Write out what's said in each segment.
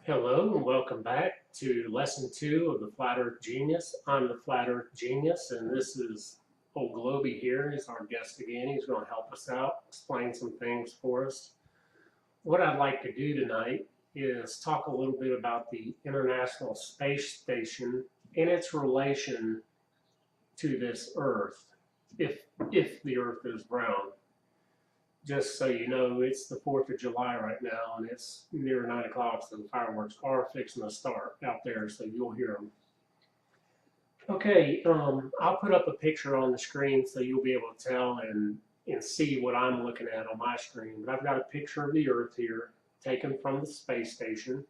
Hello and welcome back to lesson 2 of the Flat Earth Genius. I'm the Flat Earth Genius and this is old Globy here. He's our guest again. He's going to help us out, explain some things for us. What I'd like to do tonight is talk a little bit about the International Space Station and its relation to this Earth, if the Earth is round. Just so you know, it's the 4th of July right now, and it's near 9 o'clock, so the fireworks are fixing to start out there, so you'll hear them. Okay, I'll put up a picture on the screen so you'll be able to tell and see what I'm looking at on my screen. But I've got a picture of the Earth here, taken from the space station,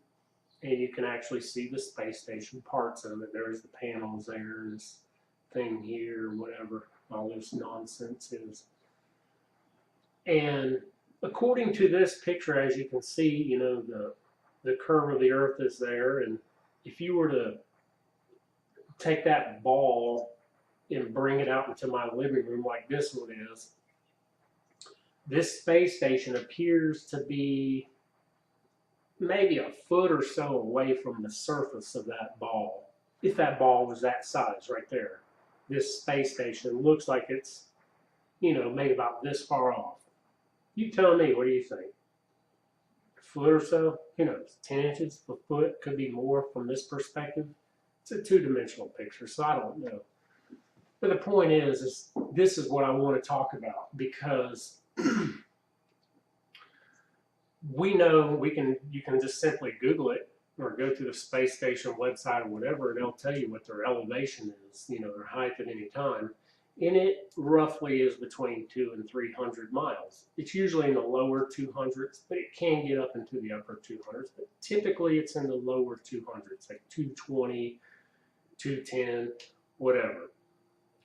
and you can actually see the space station parts of it. There's the panels there, and this thing here, whatever all this nonsense is. And according to this picture, as you can see, you know, the curve of the Earth is there. And if you were to take that ball and bring it out into my living room like this one is, this space station appears to be maybe a foot or so away from the surface of that ball. If that ball was that size right there, this space station looks like it's, you know, maybe about this far off. You tell me, what do you think? A foot or so? Who knows? 10 inches, a foot, could be more from this perspective. It's a two-dimensional picture, so I don't know. But the point is this is what I want to talk about, because we know you can just simply Google it or go to the space station website or whatever, and they'll tell you what their elevation is, you know, their height at any time. And it roughly is between 200 and 300 miles. It's usually in the lower 200s, but it can get up into the upper 200s. But typically it's in the lower 200s, like 220, 210, whatever.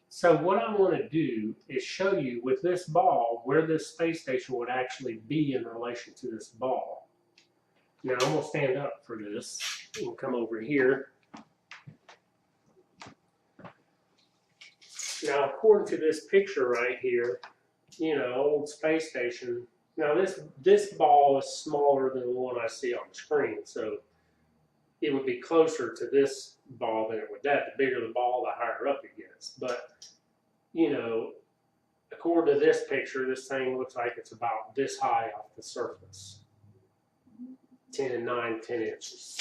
So what I want to do is show you with this ball where this space station would actually be in relation to this ball. Now I'm going to stand up for this and come over here. Now, according to this picture right here, you know, old space station. Now, this ball is smaller than the one I see on the screen, so it would be closer to this ball than it would that. The bigger the ball, the higher up it gets. But, you know, according to this picture, this thing looks like it's about this high off the surface. 10 inches.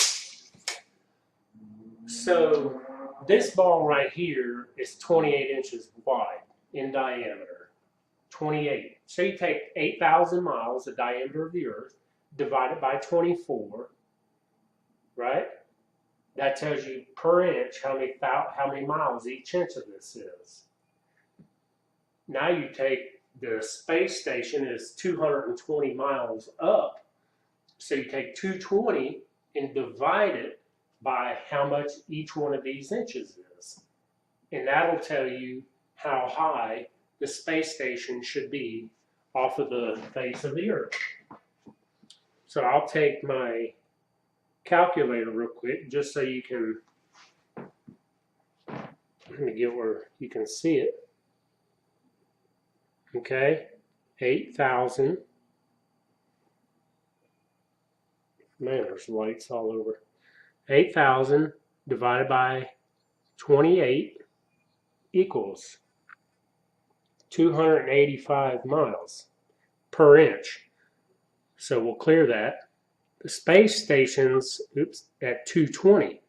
So this ball right here is 28 inches wide in diameter. 28. So you take 8,000 miles, the diameter of the Earth, divide it by 24, right? That tells you per inch how many miles each inch of this is. Now you take the space station is 220 miles up. So you take 220 and divide it by how much each one of these inches is. And that'll tell you how high the space station should be off of the face of the Earth. So I'll take my calculator real quick just so you can, let me get where you can see it. Okay, 8,000. Man, there's lights all over. 8,000 divided by 28 equals 285 miles per inch. So we'll clear that. The space station's at 220.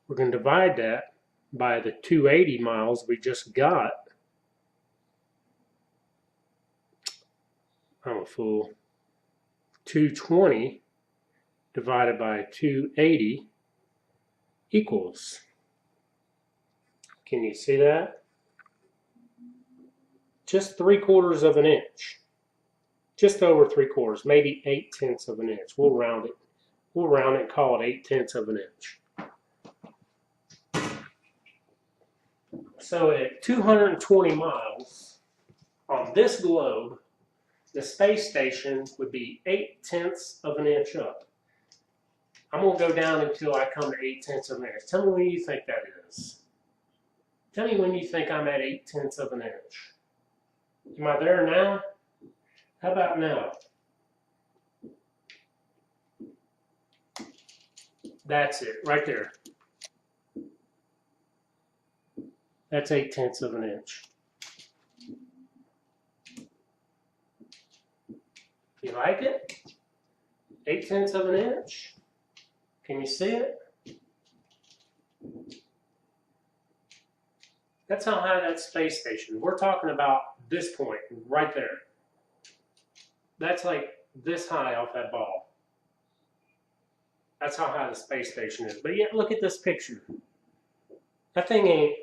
We're going to divide that by the 280 miles we just got. I'm a fool. 220 divided by 280 equals, can you see that? Just 3/4 of an inch. Just over 3/4, maybe 8/10 of an inch. We'll round it. We'll round it and call it 8/10 of an inch. So at 220 miles on this globe, the space station would be 8/10 of an inch up. I'm going to go down until I come to 8/10 of an inch. Tell me when you think that is. Tell me when you think I'm at 8/10 of an inch. Am I there now? How about now? That's it, right there. That's 8/10 of an inch. You like it? 8/10 of an inch. Can you see it? That's how high that space station. We're talking about this point right there. That's like this high off that ball. That's how high the space station is. But yet, look at this picture. That thing ain't,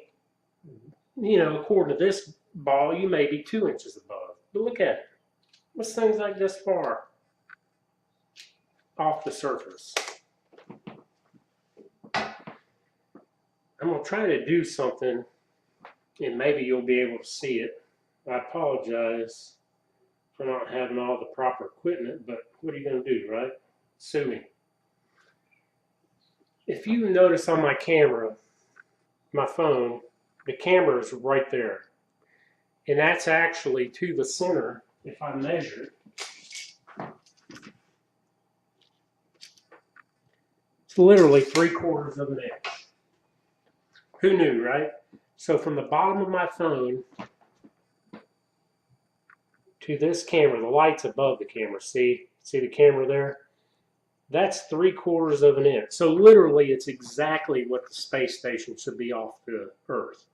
according to this ball, you may be 2 inches above. But look at it. This thing's like this far off the surface. I'm going to try to do something, and maybe you'll be able to see it. I apologize for not having all the proper equipment, but what are you going to do, right? Sue me. If you notice on my camera, my phone, the camera is right there. And that's actually to the center, if I measure it. It's literally 3/4 of an inch. Who knew, right? So from the bottom of my phone to this camera, the light's above the camera. See the camera there? That's 3/4 of an inch. So literally, it's exactly what the space station should be off the Earth,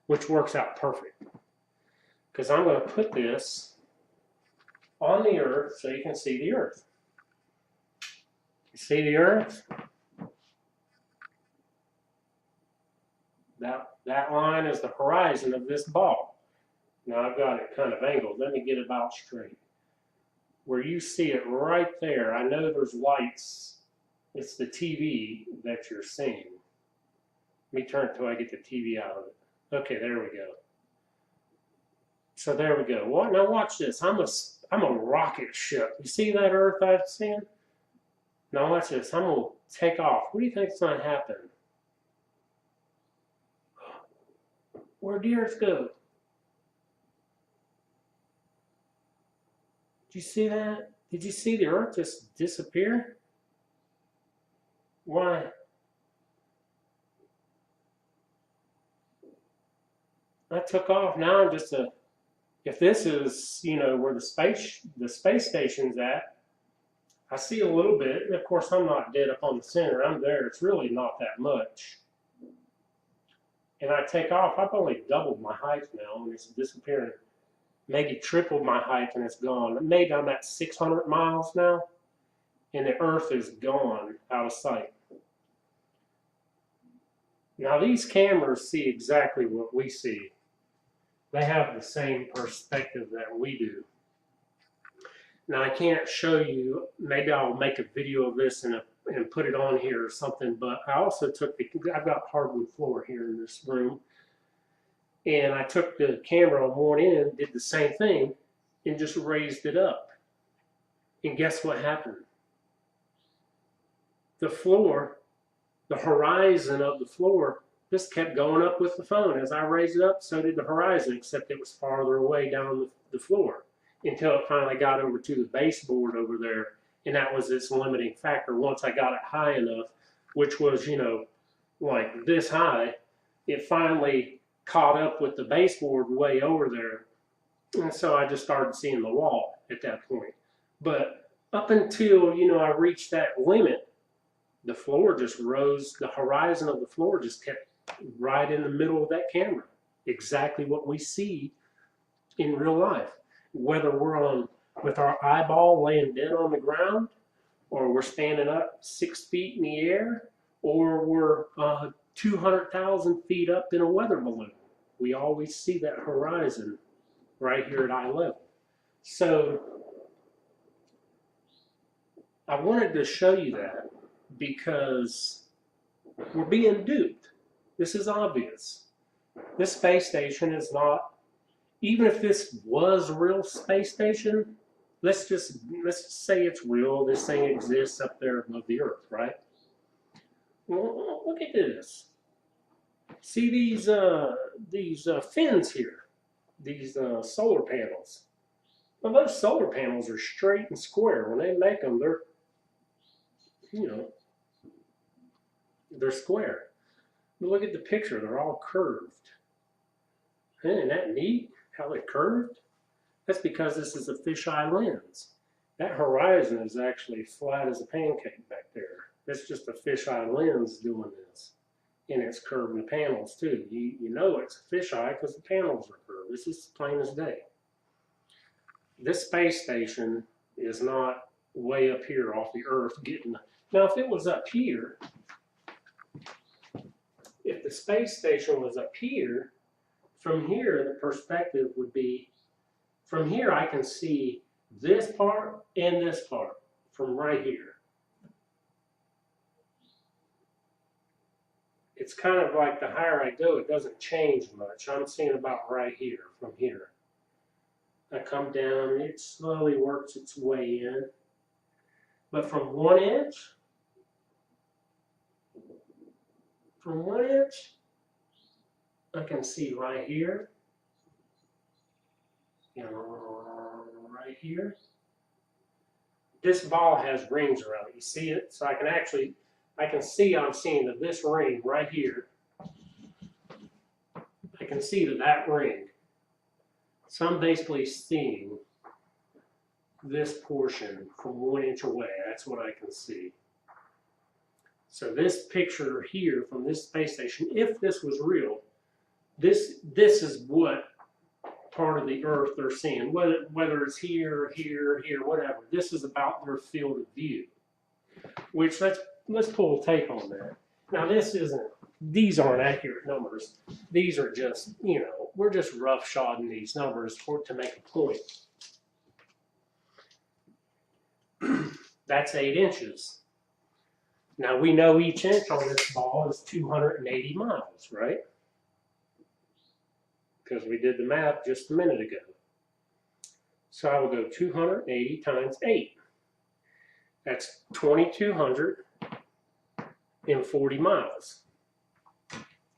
which works out perfect. Because I'm going to put this on the Earth so you can see the Earth. You see the Earth? That line is the horizon of this ball. Now I've got it kind of angled. Let me get it about straight. Where you see it right there, I know there's lights. It's the TV that you're seeing. Let me turn it till I get the TV out of it. Okay, there we go. So there we go. Well, now watch this. I'm a rocket ship. You see that Earth I'm seeing? Now watch this. I'm going to take off. What do you think is going to happen? Where'd the Earth go? Did you see that? Did you see the Earth just disappear? Why? I took off. Now I'm just if this is, where the space station's at, I see a little bit. And of course, I'm not dead up on the center. I'm there. It's really not that much. And I take off. I've only doubled my height now, and it's disappearing. Maybe tripled my height, and it's gone. Maybe I'm at 600 miles now, and the Earth is gone out of sight. Now, these cameras see exactly what we see. They have the same perspective that we do. Now, I can't show you. Maybe I'll make a video of this and put it on here or something, but I also took I've got hardwood floor here in this room, and I took the camera on one end, did the same thing, and just raised it up. And guess what happened? The floor, the horizon of the floor, just kept going up with the phone. As I raised it up, so did the horizon, except it was farther away down the floor, until it finally got over to the baseboard over there. And that was its limiting factor. Once I got it high enough, which was, like this high, it finally caught up with the baseboard way over there. And so I just started seeing the wall at that point. But up until, I reached that limit, the floor just rose, the horizon of the floor just kept right in the middle of that camera. Exactly what we see in real life. Whether we're on with our eyeball laying dead on the ground, or we're standing up 6 feet in the air, or we're 200,000 feet up in a weather balloon. We always see that horizon right here at eye level. So I wanted to show you that because we're being duped. This is obvious. This space station is not, even if this was a real space station, let's just say it's real. This thing exists up there above the Earth, right? Well, look at this. See these fins here, these solar panels. Well, those solar panels are straight and square. When they make them, they're, They're square. But look at the picture, they're all curved. Isn't that neat, how they're curved? That's because this is a fisheye lens. That horizon is actually flat as a pancake back there. That's just a fisheye lens doing this. And it's curving the panels too. You know it's a fisheye because the panels are curved. This is plain as day. This space station is not way up here off the Earth getting. Now, if it was up here, if the space station was up here, from here the perspective would be, from here I can see this part and this part from right here. It's kind of like the higher I go, it doesn't change much. I'm seeing about right here, from here. I come down, it slowly works its way in. But from one edge, I can see right here, right here. This ball has rings around it. You see it? So I can see I'm seeing to this ring right here. I can see to that ring. So I'm basically seeing this portion from 1 inch away. That's what I can see. So this picture here from this space station, if this was real, this is what part of the Earth they're seeing. Whether it's here, here, here, whatever. This is about their field of view. Which let's pull a tape on that. Now these aren't accurate numbers. These are just, we're just roughshodding these numbers to make a point. That's 8 inches. Now we know each inch on this ball is 280 miles, right? Because we did the math just a minute ago. So I will go 280 times 8. That's 2,240 miles.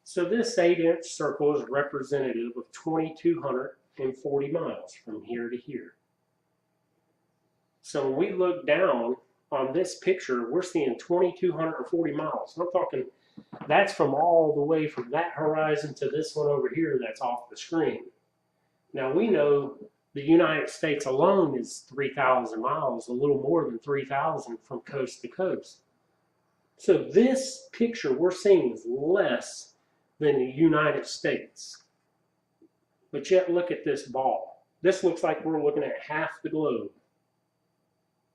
So this 8-inch circle is representative of 2,240 miles from here to here. So when we look down on this picture, we're seeing 2,240 miles. I'm talking, that's from all the way from that horizon to this one over here that's off the screen. Now we know the United States alone is 3,000 miles, a little more than 3,000 from coast to coast. So this picture we're seeing is less than the United States. But yet look at this ball. This looks like we're looking at half the globe.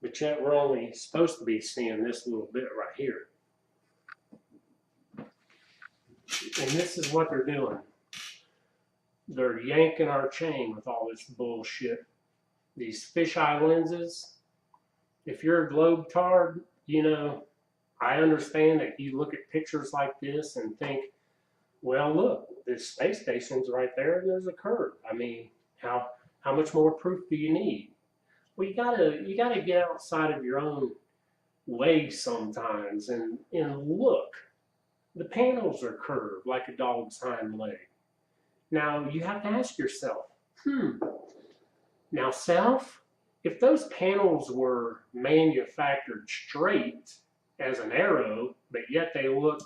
But yet we're only supposed to be seeing this little bit right here. And this is what they're doing. They're yanking our chain with all this bullshit. These fisheye lenses. If you're a globetard, I understand that you look at pictures like this and think, well, look, this space station's right there and there's a curve. I mean, how much more proof do you need? Well, you gotta get outside of your own way sometimes and look. The panels are curved like a dog's hind leg. Now you have to ask yourself, now self, if those panels were manufactured straight as an arrow, but yet they look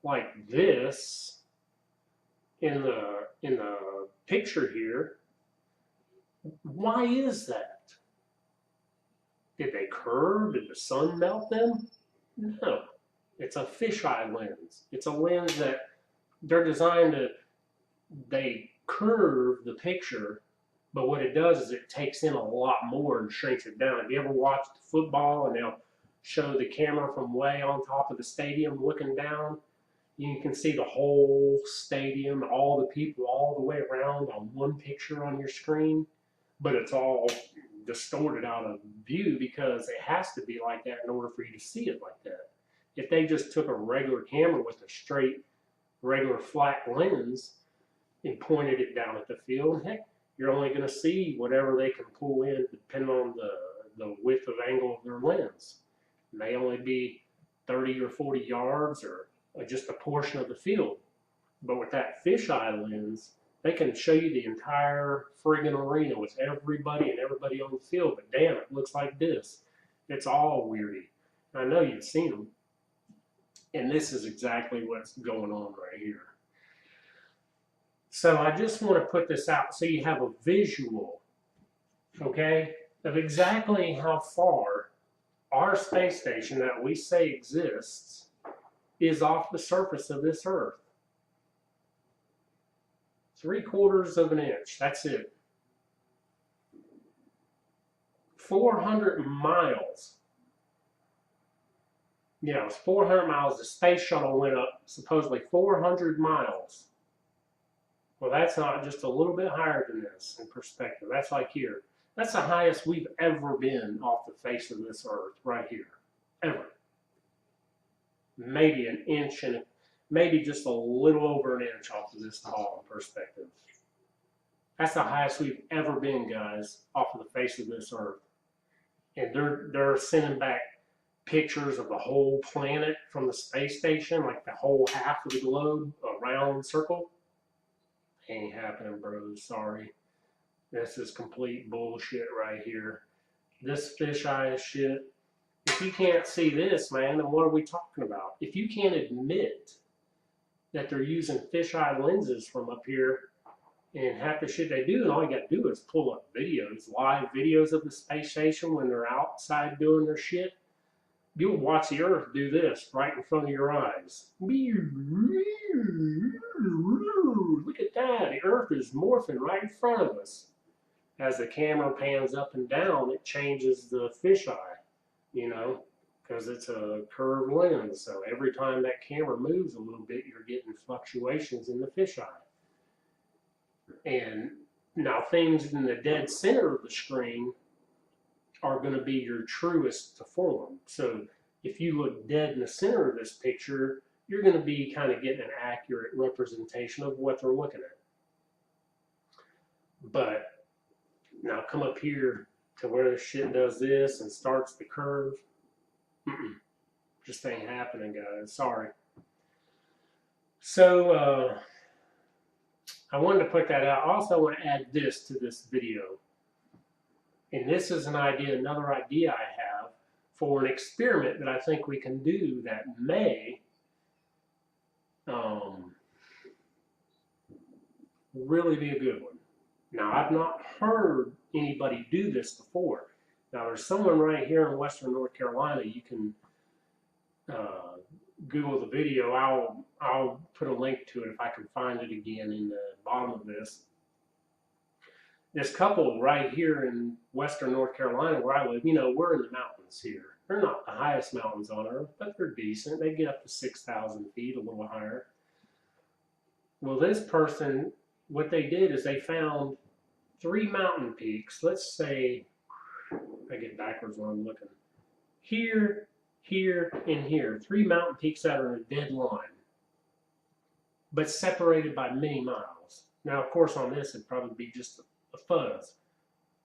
like this in the picture here, why is that? Did they curve? Did the sun melt them? No. It's a fisheye lens. It's a lens that they're designed to, they curve the picture, but what it does is it takes in a lot more and shrinks it down. Have you ever watched football and they'll show the camera from way on top of the stadium looking down? You can see the whole stadium, all the people all the way around on one picture on your screen, but it's all distorted out of view because it has to be like that in order for you to see it like that. If they just took a regular camera with a straight, regular flat lens and pointed it down at the field, heck, you're only going to see whatever they can pull in depending on the width of angle of their lens. It may only be 30 or 40 yards or just a portion of the field. But with that fisheye lens, they can show you the entire friggin' arena with everybody and everybody on the field. But damn, it looks like this. It's all weirdy. I know you've seen them. And this is exactly what's going on right here. So I just want to put this out so you have a visual, okay, of exactly how far our space station that we say exists is off the surface of this Earth. 3/4 of an inch, that's it. 400 miles. Yeah, it was 400 miles. The space shuttle went up supposedly 400 miles. Well, that's not just a little bit higher than this in perspective. That's like here. That's the highest we've ever been off the face of this Earth, right here. Ever. Maybe an inch and maybe just a little over an inch off of this tall in perspective. That's the highest we've ever been, guys, off of the face of this Earth. And they're sending back pictures of the whole planet from the space station, like the whole half of the globe, a round circle. Ain't happening, bros. Sorry. This is complete bullshit right here. This fisheye is shit. If you can't see this, man, then what are we talking about? If you can't admit that they're using fisheye lenses from up here and half the shit they do, and all you got to do is pull up videos, live videos of the space station when they're outside doing their shit. You'll watch the Earth do this right in front of your eyes. Look at that. The Earth is morphing right in front of us. As the camera pans up and down, it changes the fisheye, you know, because it's a curved lens. So every time that camera moves a little bit, you're getting fluctuations in the fisheye. And now things in the dead center of the screen are going to be your truest to form. So if you look dead in the center of this picture, you're going to be kind of getting an accurate representation of what they're looking at. But now come up here to where this shit does this and starts the curve. Just ain't happening, guys. Sorry. So I wanted to put that out. I also want to add this to this video. And this is an idea, another idea I have for an experiment that I think we can do that may really be a good one. Now, I've not heard anybody do this before. Now, there's someone right here in Western North Carolina. You can Google the video. I'll put a link to it if I can find it again in the bottom of this. This couple right here in Western North Carolina where I live, you know, we're in the mountains here. They're not the highest mountains on Earth, but they're decent. They get up to 6,000 feet, a little higher. Well, this person, what they did is they found 3 mountain peaks. Let's say, I get backwards when I'm looking. Here, here, and here. 3 mountain peaks that are in a dead line, but separated by many miles. Now, of course, on this, it'd probably be just a fuzz.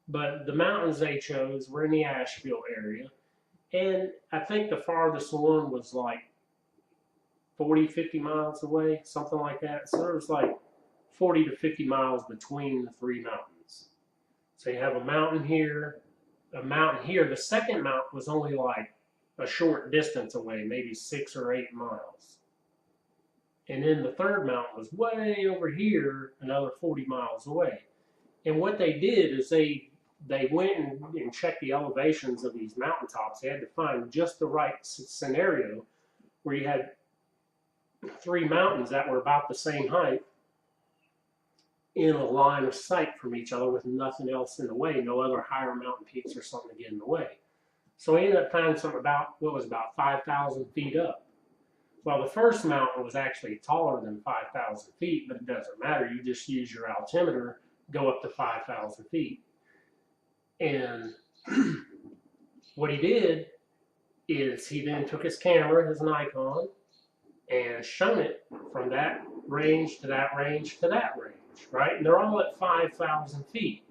But the mountains they chose were in the Asheville area. And I think the farthest one was like 40, 50 miles away, something like that. So there was like 40 to 50 miles between the 3 mountains. So you have a mountain here, a mountain here. The second mountain was only like a short distance away, maybe 6 or 8 miles. And then the third mountain was way over here, another 40 miles away. And what they did is they went and checked the elevations of these mountaintops. They had to find just the right scenario where you had 3 mountains that were about the same height in a line of sight from each other with nothing else in the way, no other higher mountain peaks or something to get in the way. So we ended up finding something about, what was about 5,000 feet up. Well, the first mountain was actually taller than 5,000 feet, but it doesn't matter. You just use your altimeter, go up to 5,000 feet. And what he did is he then took his camera, his Nikon, and shone it from that range to that range to that range, right? And they're all at 5,000 feet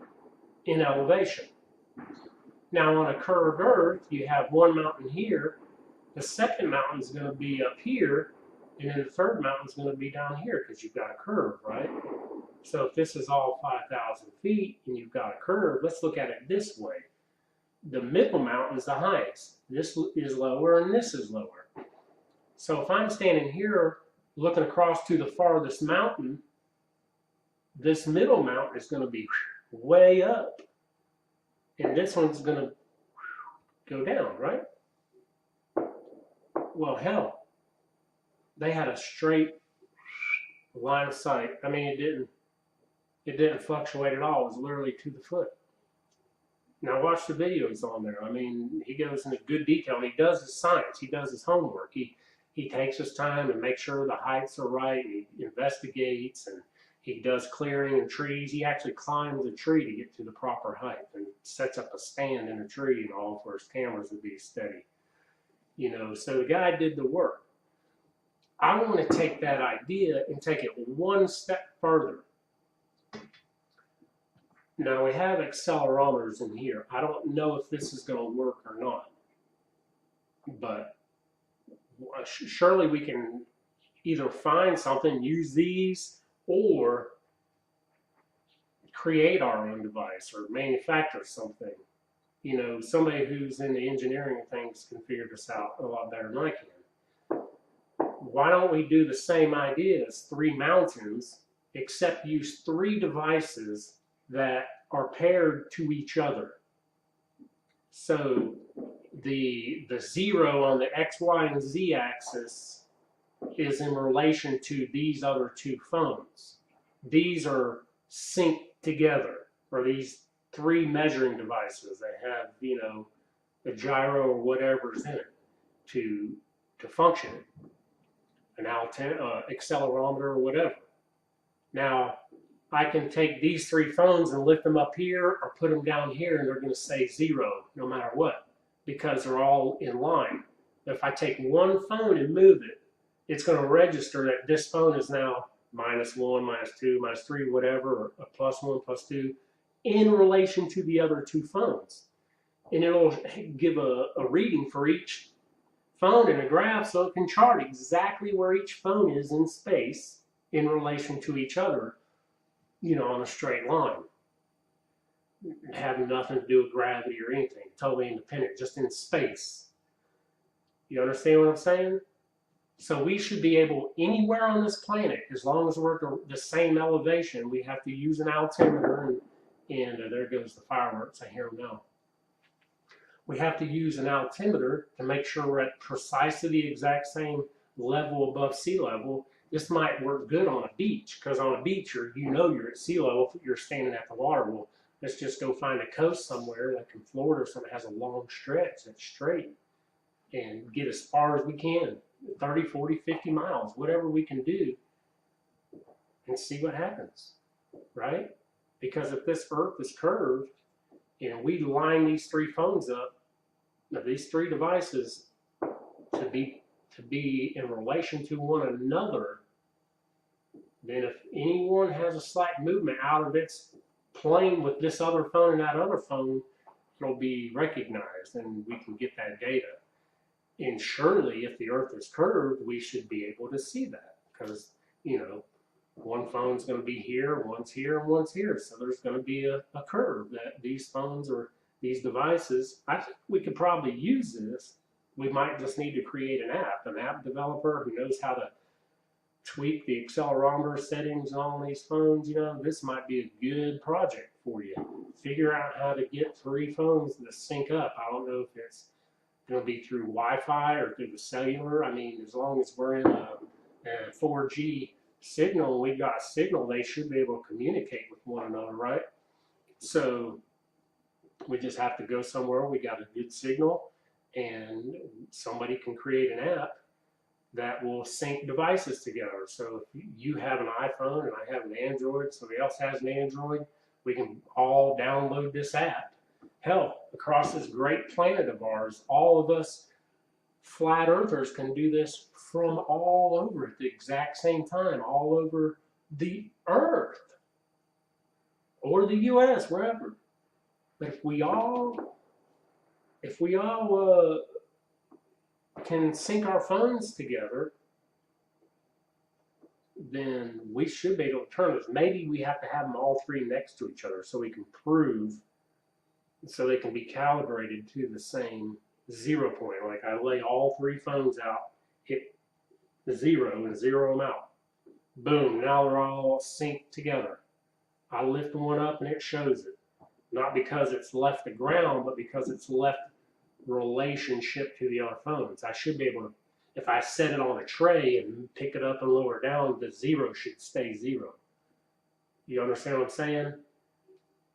in elevation. Now on a curved Earth, you have one mountain here, the second mountain is going to be up here, and then the third mountain is going to be down here because you've got a curve, right? So if this is all 5,000 feet and you've got a curve, let's look at it this way. The middle mountain is the highest. This is lower and this is lower. So if I'm standing here looking across to the farthest mountain, this middle mountain is going to be way up, and this one's going to go down, right? Well, hell, they had a straight line of sight. I mean, it didn't fluctuate at all. It was literally to the foot. Now watch the videos on there. I mean, he goes into good detail. And he does his science. He does his homework. He takes his time and makes sure the heights are right. And he investigates and he does clearing and trees. He actually climbs a tree to get to the proper height and sets up a stand in a tree and all for his cameras to be steady. You know, so the guy did the work. I want to take that idea and take it one step further. Now we have accelerometers in here. I don't know if this is going to work or not, but surely we can either find something, use these, or create our own device or manufacture something. You know, somebody who's in the engineering of things can figure this out a lot better than I can. Why don't we do the same idea as 3 mountains, except use 3 devices that are paired to each other? So the 0 on the X, Y, and Z axis is in relation to these other 2 phones. These are synced together, or these 3 measuring devices that have, you know, a gyro or whatever's in it to function, an accelerometer or whatever. Now, I can take these 3 phones and lift them up here or put them down here, and they're going to say 0 no matter what, because they're all in line. If I take one phone and move it, it's going to register that this phone is now -1, -2, -3, whatever, or a +1, +2, in relation to the other 2 phones. And it'll give a reading for each phone in a graph, so it can chart exactly where each phone is in space in relation to each other, you know, on a straight line. Having nothing to do with gravity or anything, totally independent, just in space. You understand what I'm saying? So we should be able, anywhere on this planet, as long as we're at the same elevation, we have to use an altimeter, and there goes the fireworks, I hear them now. We have to use an altimeter to make sure we're at precisely the exact same level above sea level. This might work good on a beach, because on a beach, you know you're at sea level if you're standing at the water. Well, let's just go find a coast somewhere, like in Florida or something that has a long stretch that's straight, and get as far as we can, 30, 40, 50 miles, whatever we can do, and see what happens, right? Because if this Earth is curved, and we line these 3 phones up, these 3 devices, to be in relation to one another, then if anyone has a slight movement out of its plane with this other phone and that other phone, it'll be recognized and we can get that data. And surely if the Earth is curved, we should be able to see that, because, you know, one phone's going to be here, one's here, and one's here. So there's going to be a curve that these phones or these devices, I think we could probably use this. We might just need to create an app developer who knows how to tweak the accelerometer settings on these phones. You know, this might be a good project for you. Figure out how to get 3 phones to sync up. I don't know if it's going to be through Wi-Fi or through the cellular. I mean, as long as we're in a 4G signal, we got signal, they should be able to communicate with one another, right? So we just have to go somewhere we got a good signal, and somebody can create an app that will sync devices together. So if you have an iPhone and I have an Android, somebody else has an Android, we can all download this app. Hell, across this great planet of ours, all of us flat earthers can do this from all over at the exact same time, all over the Earth or the US, wherever. But if we all can sync our phones together, then we should be able to turn this. Maybe we have to have them all 3 next to each other so we can prove, so they can be calibrated to the same 0 point. Like I lay all 3 phones out, hit zero and zero them out. Boom, now they're all synced together. I lift one up and it shows it. Not because it's left the ground, but because it's left relationship to the other phones. I should be able to, if I set it on a tray and pick it up and lower it down, the zero should stay zero. You understand what I'm saying?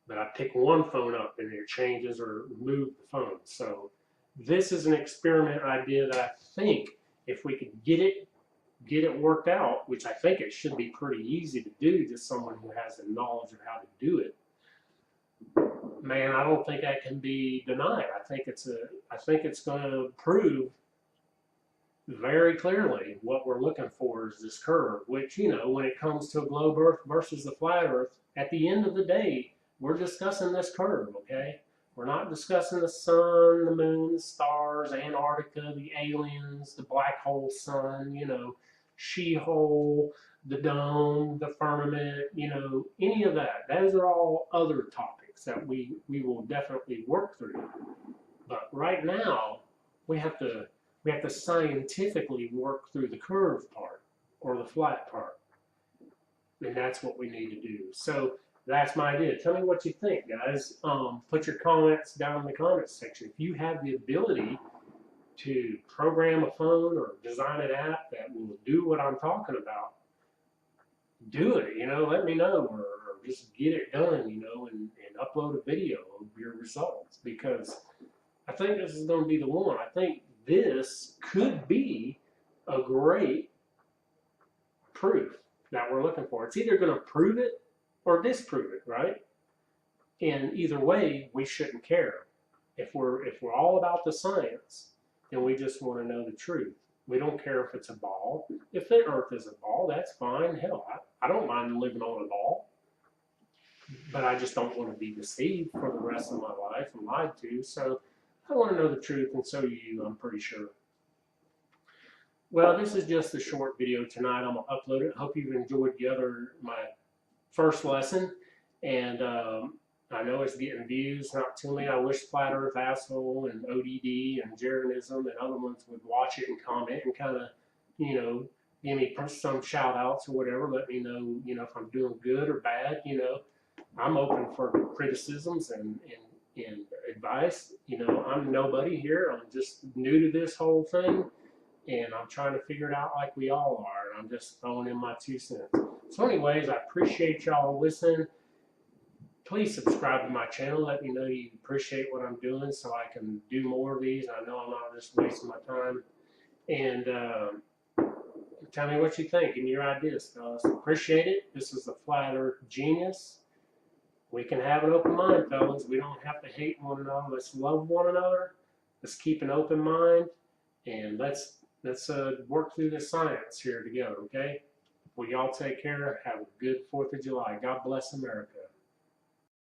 But I pick one phone up and it changes or moves the phone. So this is an experiment idea that I think if we could get it worked out, which I think it should be pretty easy to do, just someone who has the knowledge of how to do it. Man, I don't think that can be denied. I think it's going to prove very clearly what we're looking for is this curve, which, you know, when it comes to a globe Earth versus the flat Earth, at the end of the day, we're discussing this curve, okay? We're not discussing the sun, the moon, the stars, Antarctica, the aliens, the black hole sun, you know, She-Hole, the dome, the firmament, you know, any of that. Those are all other topics that we will definitely work through. But right now, we have to scientifically work through the curved part or the flat part. And that's what we need to do. So that's my idea. Tell me what you think, guys. Put your comments down in the comments section. If you have the ability to program a phone or design an app that will do what I'm talking about, do it, you know, let me know, or just get it done, you know, and upload a video of your results, because I think this is going to be the one. I think this could be a great proof that we're looking for. It's either going to prove it or disprove it, right? And either way, we shouldn't care. If we're all about the science, then we just want to know the truth. We don't care if it's a ball. If the Earth is a ball, that's fine. Hell, I don't mind living on a ball. But I just don't want to be deceived for the rest of my life and lied to. So I want to know the truth, and so do you, I'm pretty sure. Well, this is just a short video tonight. I'm going to upload it. Hope you've enjoyed my first lesson. And I know it's getting views, not too many. I wish Flat Earth Asshole and ODD and Jeranism and other ones would watch it and comment and kind of, you know, give me some shout outs or whatever. Let me know, you know, if I'm doing good or bad. You know, I'm open for criticisms and advice. You know, I'm nobody here. I'm just new to this whole thing, and I'm trying to figure it out like we all are. And I'm just throwing in my 2 cents. So anyways, I appreciate y'all listening. Please subscribe to my channel. Let me know you appreciate what I'm doing so I can do more of these. I know I'm not just wasting my time. And tell me what you think and your ideas, fellas. Appreciate it. This is the Flat Earth Genius. We can have an open mind, fellas. We don't have to hate one another. Let's love one another. Let's keep an open mind. And let's work through the science here together, okay? Well, y'all take care. Have a good 4th of July. God bless America.